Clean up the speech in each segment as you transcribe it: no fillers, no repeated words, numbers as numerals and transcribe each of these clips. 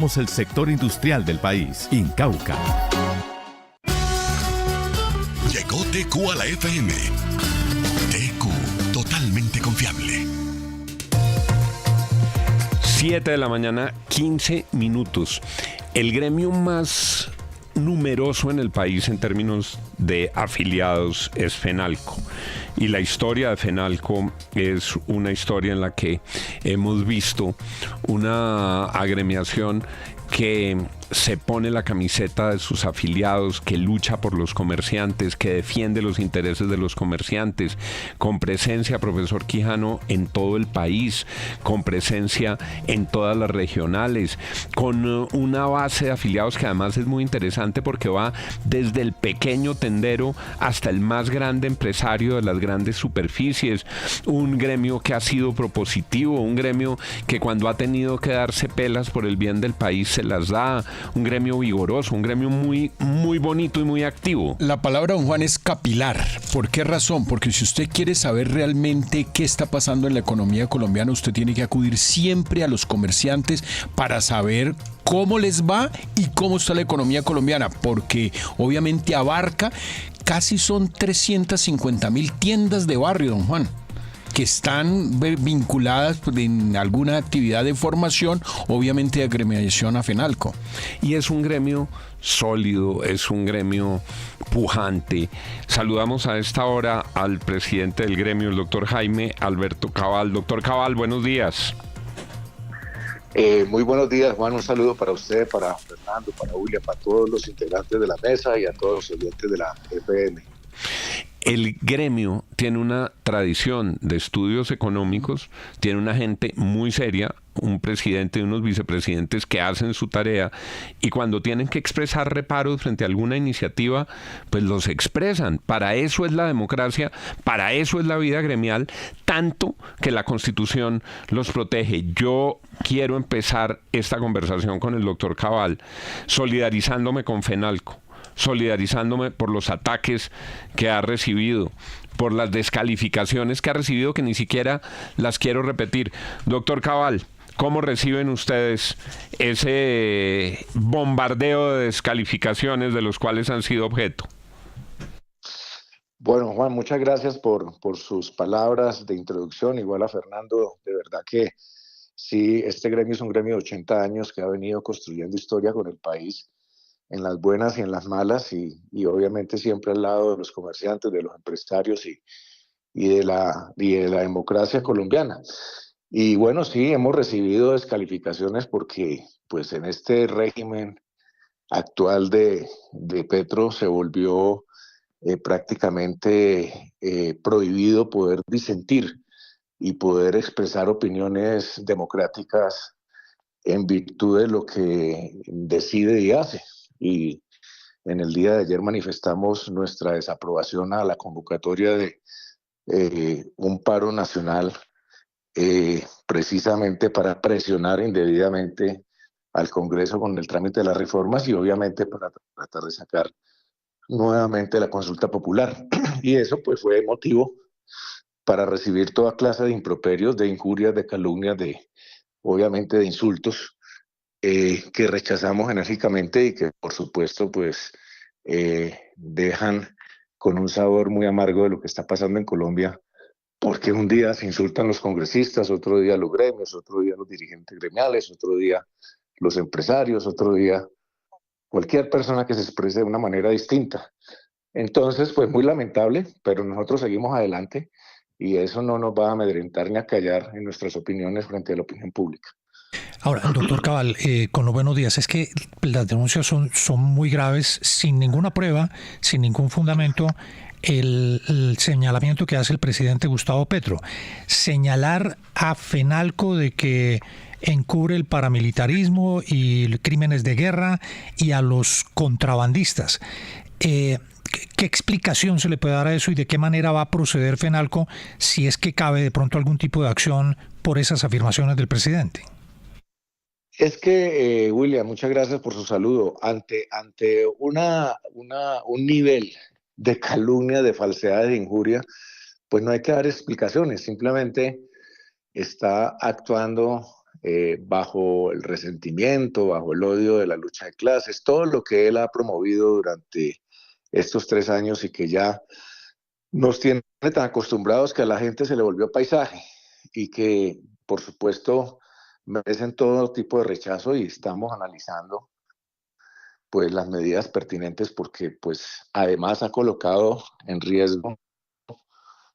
Somos el sector industrial del país, Incauca. Llegó TQ a la FM. TQ, totalmente confiable. 7 de la mañana, 15 minutos. El gremio más numeroso en el país en términos de afiliados es FENALCO. Y la historia de FENALCO es una historia en la que hemos visto una agremiación que se pone la camiseta de sus afiliados, que lucha por los comerciantes, que defiende los intereses de los comerciantes, con presencia, profesor Quijano, en todo el país, con presencia en todas las regionales, con una base de afiliados que además es muy interesante porque va desde el pequeño tendero hasta el más grande empresario de las grandes superficies, un gremio que ha sido propositivo, un gremio que cuando ha tenido que darse pelas por el bien del país se las da, un gremio vigoroso, un gremio muy, muy bonito y muy activo. La palabra, don Juan, es capilar. ¿Por qué razón? Porque si usted quiere saber realmente qué está pasando en la economía colombiana, usted tiene que acudir siempre a los comerciantes para saber cómo les va y cómo está la economía colombiana, porque obviamente abarca, casi son 350,000 tiendas de barrio, don Juan, que están vinculadas en alguna actividad de formación, obviamente de agremiación a FENALCO. Y es un gremio sólido, es un gremio pujante. Saludamos a esta hora al presidente del gremio, el doctor Jaime Alberto Cabal. Doctor Cabal, buenos días. Muy buenos días, Juan. Un saludo para usted, para Fernando, para William, para todos los integrantes de la mesa y a todos los oyentes de la FM. El gremio tiene una tradición de estudios económicos, tiene una gente muy seria, un presidente y unos vicepresidentes que hacen su tarea y cuando tienen que expresar reparos frente a alguna iniciativa, pues los expresan. Para eso es la democracia, para eso es la vida gremial, tanto que la Constitución los protege. Yo quiero empezar esta conversación con el doctor Cabal, solidarizándome con FENALCO, solidarizándome por los ataques que ha recibido, por las descalificaciones que ha recibido, que ni siquiera las quiero repetir. Doctor Cabal, ¿cómo reciben ustedes ese bombardeo de descalificaciones de los cuales han sido objeto? Bueno, Juan, muchas gracias por sus palabras de introducción. Igual a Fernando, de verdad que sí, este gremio es un gremio de 80 años que ha venido construyendo historia con el país, en las buenas y en las malas, y obviamente siempre al lado de los comerciantes, de los empresarios y de la democracia colombiana. Y bueno, sí, hemos recibido descalificaciones porque pues en este régimen actual de Petro se volvió prácticamente prohibido poder disentir y poder expresar opiniones democráticas en virtud de lo que decide y hace. Y en el día de ayer manifestamos nuestra desaprobación a la convocatoria de un paro nacional precisamente para presionar indebidamente al Congreso con el trámite de las reformas y obviamente para tratar de sacar nuevamente la consulta popular. Y eso pues fue motivo para recibir toda clase de improperios, de injurias, de calumnias, obviamente de insultos, que rechazamos enérgicamente y que por supuesto pues dejan con un sabor muy amargo de lo que está pasando en Colombia, porque un día se insultan los congresistas, otro día los gremios, otro día los dirigentes gremiales, otro día los empresarios, otro día cualquier persona que se exprese de una manera distinta. Entonces pues muy lamentable, pero nosotros seguimos adelante y eso no nos va a amedrentar ni a callar en nuestras opiniones frente a la opinión pública. Ahora, doctor Cabal, con los buenos días, es que las denuncias son muy graves, sin ninguna prueba, sin ningún fundamento. El señalamiento que hace el presidente Gustavo Petro, señalar a FENALCO de que encubre el paramilitarismo y crímenes de guerra y a los contrabandistas. ¿Qué explicación se le puede dar a eso y de qué manera va a proceder FENALCO si es que cabe de pronto algún tipo de acción por esas afirmaciones del presidente? Es que, William, muchas gracias por su saludo. Ante un nivel de calumnia, de falsedad, de injuria, pues no hay que dar explicaciones, simplemente está actuando bajo el resentimiento, bajo el odio de la lucha de clases, todo lo que él ha promovido durante estos 3 años y que ya nos tiene tan acostumbrados que a la gente se le volvió paisaje y que, por supuesto, merecen todo tipo de rechazo y estamos analizando pues las medidas pertinentes porque pues además ha colocado en riesgo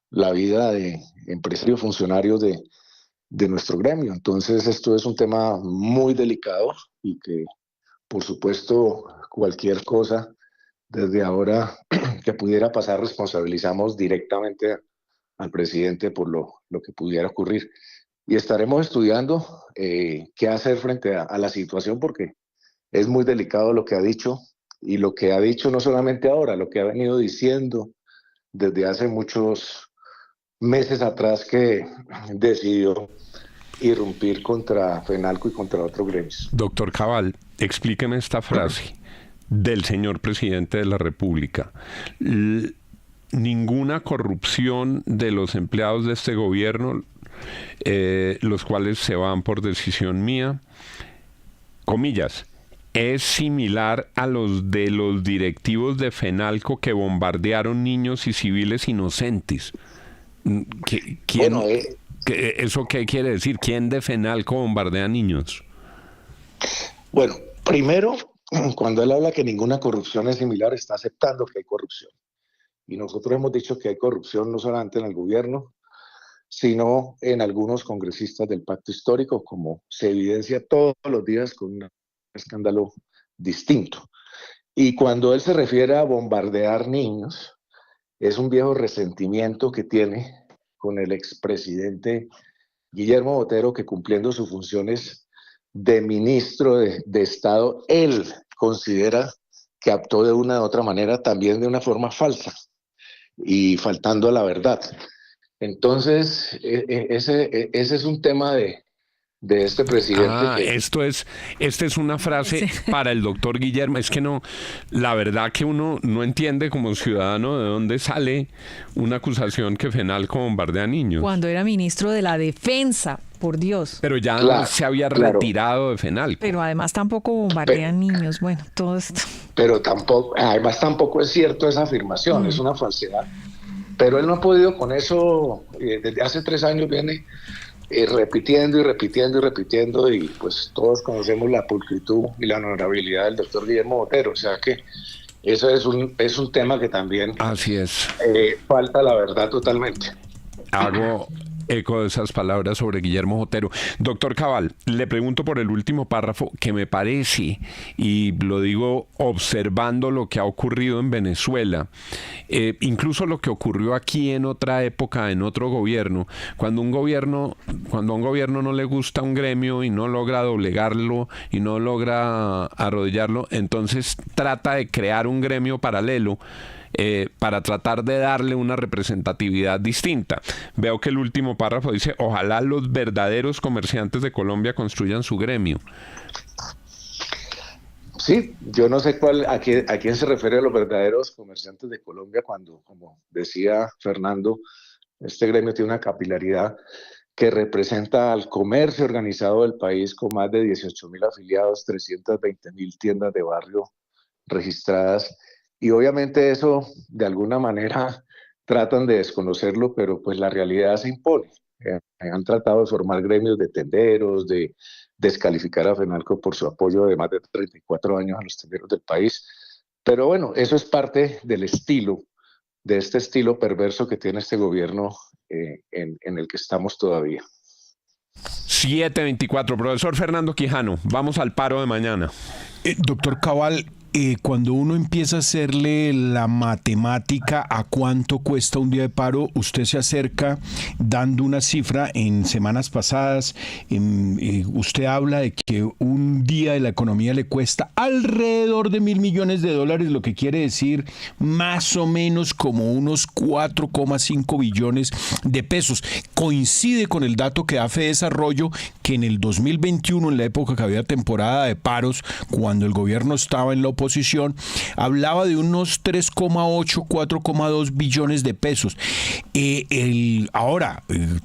la vida de empresarios funcionarios de nuestro gremio. Entonces esto es un tema muy delicado y que por supuesto cualquier cosa desde ahora que pudiera pasar responsabilizamos directamente al presidente por lo que pudiera ocurrir. Y estaremos estudiando qué hacer frente a la situación porque es muy delicado lo que ha dicho y lo que ha dicho no solamente ahora, lo que ha venido diciendo desde hace muchos meses atrás que decidió irrumpir contra FENALCO y contra otros gremios. Doctor Cabal, explíqueme esta frase del señor presidente de la República. Ninguna corrupción de los empleados de este gobierno, los cuales se van por decisión mía, comillas, es similar a los de los directivos de FENALCO que bombardearon niños y civiles inocentes. ¿Quién, ¿Eso qué quiere decir? ¿Quién de FENALCO bombardea niños? Bueno, primero, cuando él habla que ninguna corrupción es similar, está aceptando que hay corrupción. Y nosotros hemos dicho que hay corrupción no solamente en el gobierno, sino en algunos congresistas del pacto histórico, como se evidencia todos los días con un escándalo distinto. Y cuando él se refiere a bombardear niños, es un viejo resentimiento que tiene con el expresidente Guillermo Botero, que cumpliendo sus funciones de ministro de Estado, él considera que actuó de una u otra manera, también de una forma falsa y faltando a la verdad. Entonces, ese es un tema de este presidente. Esta es una frase para el doctor Guillermo. Es que no, la verdad que uno no entiende como ciudadano de dónde sale una acusación que FENALCO bombardea niños. Cuando era ministro de la Defensa, por Dios. Pero ya no se había retirado de FENALCO. Pero además tampoco bombardean niños. Bueno, todo esto. Pero además tampoco es cierto esa afirmación, es una falsedad. Pero él no ha podido con eso, desde hace 3 años viene repitiendo y pues todos conocemos la pulcritud y la honorabilidad del doctor Guillermo Botero, o sea que eso es un tema que también así es. Falta la verdad totalmente. Hago eco de esas palabras sobre Guillermo Botero. Doctor Cabal, le pregunto por el último párrafo que me parece, y lo digo observando lo que ha ocurrido en Venezuela, incluso lo que ocurrió aquí en otra época, en otro gobierno, cuando a un gobierno no le gusta un gremio y no logra doblegarlo y no logra arrodillarlo, entonces trata de crear un gremio paralelo para tratar de darle una representatividad distinta. Veo que el último párrafo dice: ojalá los verdaderos comerciantes de Colombia construyan su gremio. Sí, yo no sé a quién se refiere a los verdaderos comerciantes de Colombia cuando, como decía Fernando, este gremio tiene una capilaridad que representa al comercio organizado del país con más de 18.000 afiliados, 320.000 tiendas de barrio registradas. Y obviamente eso, de alguna manera, tratan de desconocerlo, pero pues la realidad se impone. Han tratado de formar gremios de tenderos, de descalificar a FENALCO por su apoyo de más de 34 años a los tenderos del país. Pero bueno, eso es parte del estilo, de este estilo perverso que tiene este gobierno en el que estamos todavía. 7:24. Profesor Fernando Quijano, vamos al paro de mañana. Doctor Cabal, cuando uno empieza a hacerle la matemática a cuánto cuesta un día de paro, usted se acerca dando una cifra en semanas pasadas. Usted habla de que un día de la economía le cuesta alrededor de $1.000 millones, lo que quiere decir más o menos como unos 4,5 billones de pesos. Coincide con el dato que da Fedesarrollo, que en el 2021, en la época que había temporada de paros, cuando el gobierno estaba en la oposición, oposición, hablaba de unos 3,8, 4,2 billones de pesos. Ahora,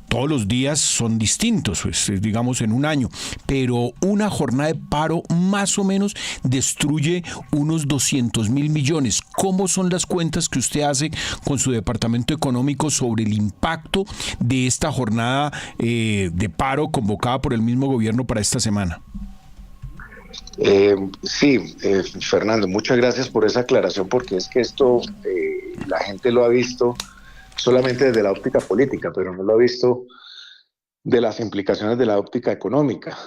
todos los días son distintos, pues, digamos en un año, pero una jornada de paro más o menos destruye unos 200 mil millones. ¿Cómo son las cuentas que usted hace con su departamento económico sobre el impacto de esta jornada de paro convocada por el mismo gobierno para esta semana? Fernando, muchas gracias por esa aclaración, porque es que esto la gente lo ha visto solamente desde la óptica política, pero no lo ha visto de las implicaciones de la óptica económica.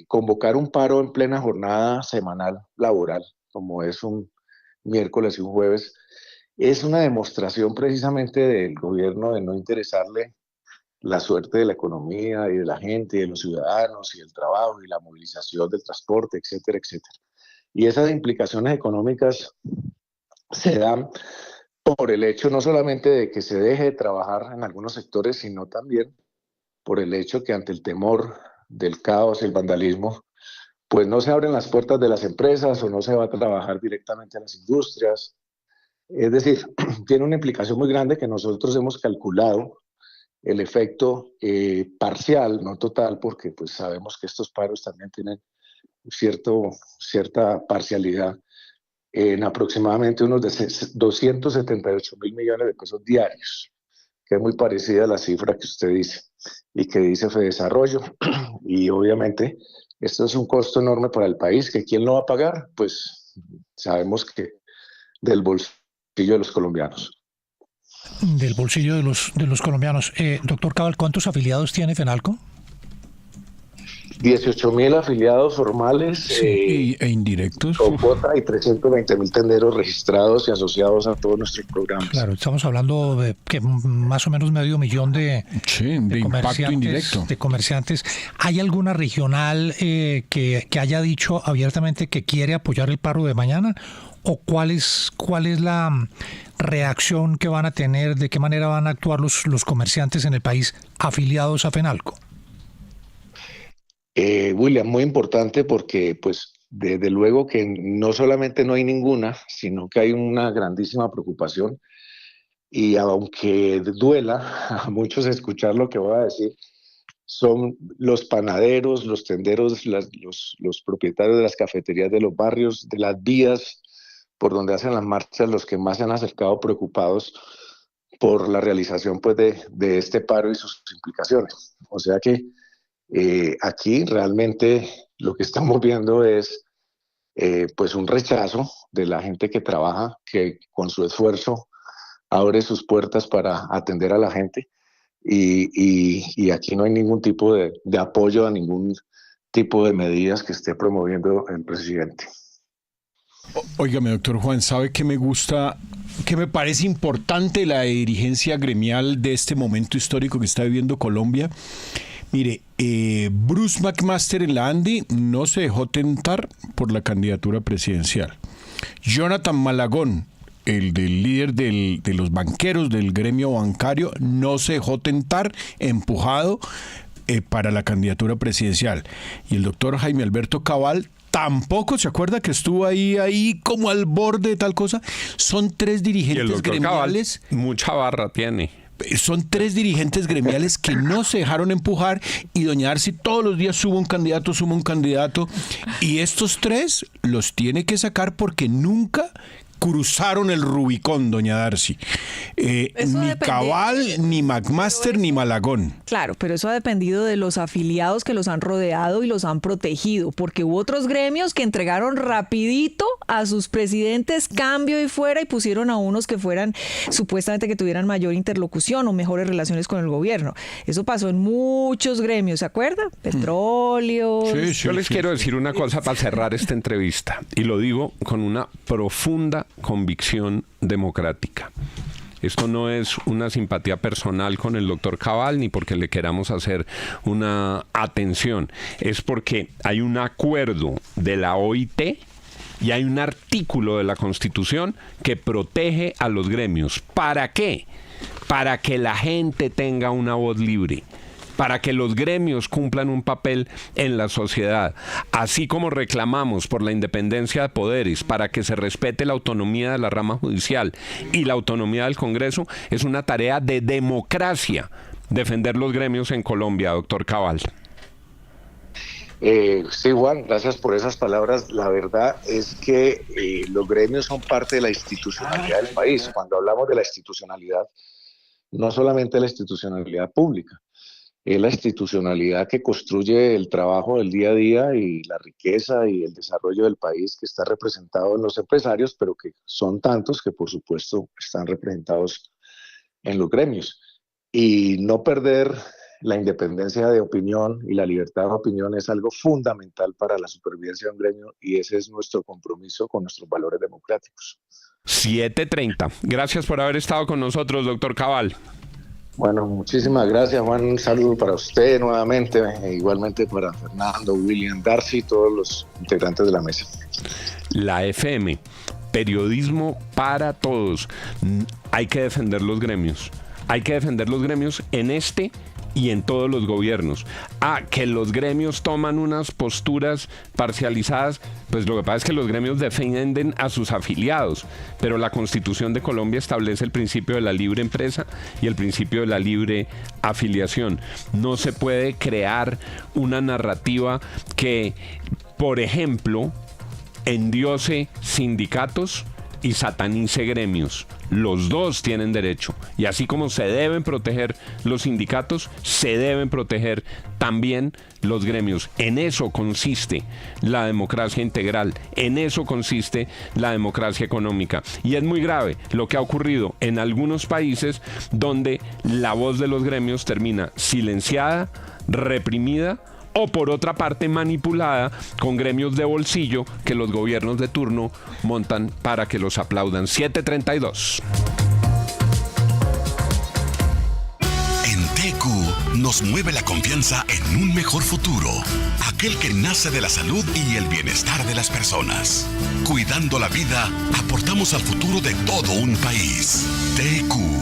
Convocar un paro en plena jornada semanal laboral, como es un miércoles y un jueves, es una demostración precisamente del gobierno de no interesarle la suerte de la economía y de la gente y de los ciudadanos y el trabajo y la movilización del transporte, etcétera, etcétera. Y esas implicaciones económicas se dan por el hecho no solamente de que se deje de trabajar en algunos sectores, sino también por el hecho que ante el temor del caos y el vandalismo, pues no se abren las puertas de las empresas o no se va a trabajar directamente en las industrias. Es decir, tiene una implicación muy grande que nosotros hemos calculado el efecto parcial, no total, porque pues sabemos que estos paros también tienen cierta parcialidad, en aproximadamente unos 278 mil millones de pesos diarios, que es muy parecida a la cifra que usted dice y que dice Fedesarrollo. Y obviamente esto es un costo enorme para el país, que ¿quién lo va a pagar? Pues sabemos que del bolsillo de los colombianos. Del bolsillo de los colombianos. Doctor Cabal, ¿cuántos afiliados tiene FENALCO? 18.000 afiliados formales e indirectos. Con cuota y 320.000 tenderos registrados y asociados a todos nuestros programas. Claro, estamos hablando de que más o menos medio millón de impacto indirecto. De comerciantes. ¿Hay alguna regional que haya dicho abiertamente que quiere apoyar el paro de mañana? ¿O cuál es la reacción que van a tener? ¿De qué manera van a actuar los comerciantes en el país afiliados a FENALCO? William, muy importante, porque pues desde luego que no solamente no hay ninguna, sino que hay una grandísima preocupación, y aunque duela a muchos escuchar lo que voy a decir, son los panaderos, los tenderos, los propietarios de las cafeterías de los barrios, de las vías por donde hacen las marchas, los que más se han acercado preocupados por la realización pues de este paro y sus implicaciones. O sea que aquí realmente lo que estamos viendo es pues un rechazo de la gente que trabaja, que con su esfuerzo abre sus puertas para atender a la gente, y aquí no hay ningún tipo de apoyo a ningún tipo de medidas que esté promoviendo el presidente. Óigame, doctor Juan, ¿sabe qué me gusta, qué me parece importante la dirigencia gremial de este momento histórico que está viviendo Colombia? Mire, Bruce McMaster en la ANDI no se dejó tentar por la candidatura presidencial. Jonathan Malagón, el del líder de los banqueros del gremio bancario, no se dejó tentar, empujado para la candidatura presidencial. Y el doctor Jaime Alberto Cabal tampoco, ¿se acuerda que estuvo ahí como al borde de tal cosa? Son tres dirigentes gremiales. Cabal, mucha barra tiene. Son tres dirigentes gremiales que no se dejaron empujar, y doña Darcy todos los días sube un candidato, y estos tres los tiene que sacar porque nunca cruzaron el Rubicón, doña Darcy. Ni Cabal, ni McMaster, ni Malagón. Claro, pero eso ha dependido de los afiliados que los han rodeado y los han protegido, porque hubo otros gremios que entregaron rapidito a sus presidentes cambio y fuera, y pusieron a unos que fueran supuestamente que tuvieran mayor interlocución o mejores relaciones con el gobierno. Eso pasó en muchos gremios, ¿se acuerda? Petróleo. Sí, Yo les quiero decir una cosa para cerrar esta entrevista, y lo digo con una profunda convicción democrática. Esto no es una simpatía personal con el doctor Cabal, ni porque le queramos hacer una atención. Es porque hay un acuerdo de la OIT y hay un artículo de la Constitución que protege a los gremios. ¿Para qué? Para que la gente tenga una voz libre. para que los gremios cumplan un papel en la sociedad, así como reclamamos por la independencia de poderes, para que se respete la autonomía de la rama judicial y la autonomía del Congreso, es una tarea de democracia defender los gremios en Colombia, doctor Cabal. Sí, Juan, gracias por esas palabras. La verdad es que los gremios son parte de la institucionalidad del país. Cuando hablamos de la institucionalidad, no solamente la institucionalidad pública, es la institucionalidad que construye el trabajo del día a día y la riqueza y el desarrollo del país, que está representado en los empresarios, pero que son tantos que por supuesto están representados en los gremios. Y no perder la independencia de opinión y la libertad de opinión es algo fundamental para la supervivencia de un gremio, y ese es nuestro compromiso con nuestros valores democráticos. 7:30. Gracias por haber estado con nosotros, doctor Cabal. Bueno, muchísimas gracias, Juan. Un saludo para usted nuevamente, e igualmente para Fernando, William, Darcy y todos los integrantes de la mesa. La FM, periodismo para todos. Hay que defender los gremios. Hay que defender los gremios en este y en todos los gobiernos. Que los gremios toman unas posturas parcializadas, pues lo que pasa es que los gremios defienden a sus afiliados, pero la Constitución de Colombia establece el principio de la libre empresa y el principio de la libre afiliación. No se puede crear una narrativa que, por ejemplo, endiose sindicatos y satanice gremios. Los dos tienen derecho, y así como se deben proteger los sindicatos, se deben proteger también los gremios. En eso consiste la democracia integral, en eso consiste la democracia económica, y es muy grave lo que ha ocurrido en algunos países donde la voz de los gremios termina silenciada, reprimida, o por otra parte manipulada con gremios de bolsillo que los gobiernos de turno montan para que los aplaudan. 7:32. En TQ nos mueve la confianza en un mejor futuro, aquel que nace de la salud y el bienestar de las personas. Cuidando la vida, aportamos al futuro de todo un país. TQ.